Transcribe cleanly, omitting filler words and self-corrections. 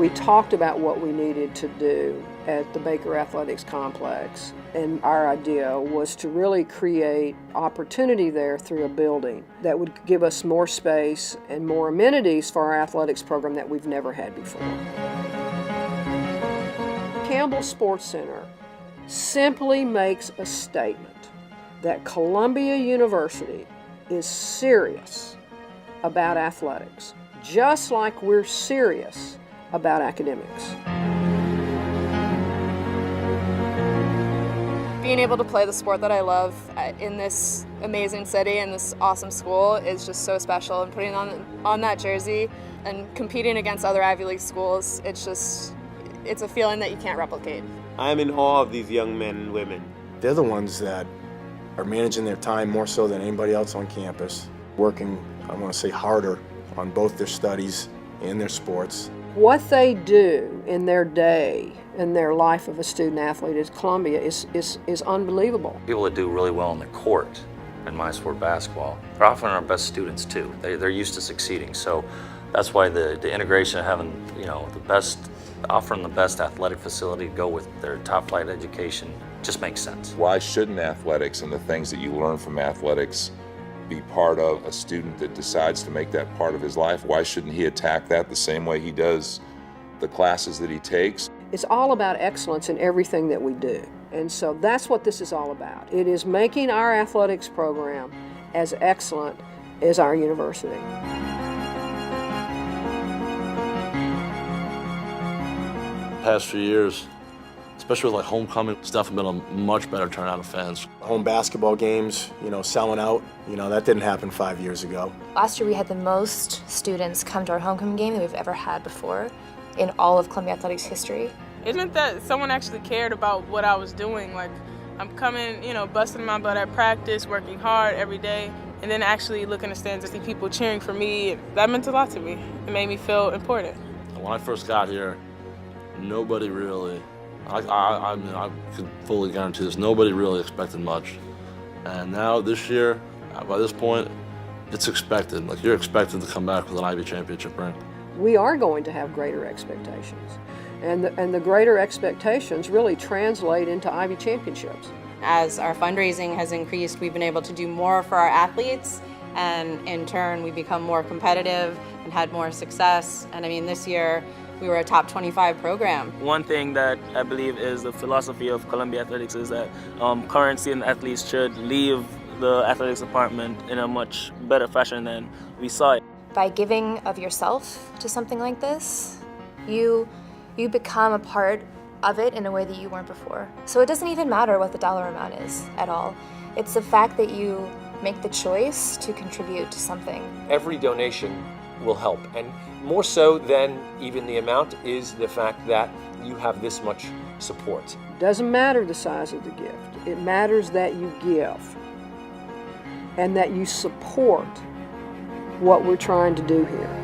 We talked about what we needed to do at the Baker Athletics Complex, and our idea was to really create opportunity there through a building that would give us more space and more amenities for our athletics program that we've never had before. Campbell Sports Center simply makes a statement that Columbia University is serious about athletics, just like we're serious about academics. Being able to play the sport that I love in this amazing city and this awesome school is just so special, and putting on that jersey and competing against other Ivy League schools, it's a feeling that you can't replicate. I'm in awe of these young men and women. They're the ones that are managing their time more so than anybody else on campus, working, I want to say, harder on both their studies and their sports. What they do in their day, in their life of a student athlete at Columbia is unbelievable. People that do really well on the court in my sport, basketball, are often our best students too. They're used to succeeding, so that's why the integration of having offering the best athletic facility to go with their top flight education just makes sense. Why shouldn't athletics and the things that you learn from athletics be part of a student that decides to make that part of his life? Why shouldn't he attack that the same way he does the classes that he takes? It's all about excellence in everything that we do. And so that's what this is all about. It is making our athletics program as excellent as our university. Past few years, especially with like homecoming, it's definitely been a much better turnout of fans. Home basketball games, selling out, that didn't happen 5 years ago. Last year we had the most students come to our homecoming game that we've ever had before in all of Columbia Athletics history. Isn't that someone actually cared about what I was doing? Like, I'm coming, busting my butt at practice, working hard every day, and then actually looking at the stands and see people cheering for me. That meant a lot to me. It made me feel important. When I first got here, nobody really, I could fully guarantee this, nobody really expected much. And now this year, by this point, it's expected. Like, you're expected to come back with an Ivy championship ring. We are going to have greater expectations. And the greater expectations really translate into Ivy championships. As our fundraising has increased, we've been able to do more for our athletes, and in turn we become more competitive and had more success. And this year we were a top 25 program. One thing that I believe is the philosophy of Columbia Athletics is that current student athletes should leave the athletics department in a much better fashion than we saw it. By giving of yourself to something like this, you become a part of it in a way that you weren't before. So it doesn't even matter what the dollar amount is at all. It's the fact that you make the choice to contribute to something. Every donation will help, and more so than even the amount is the fact that you have this much support. It doesn't matter the size of the gift. It matters that you give and that you support what we're trying to do here.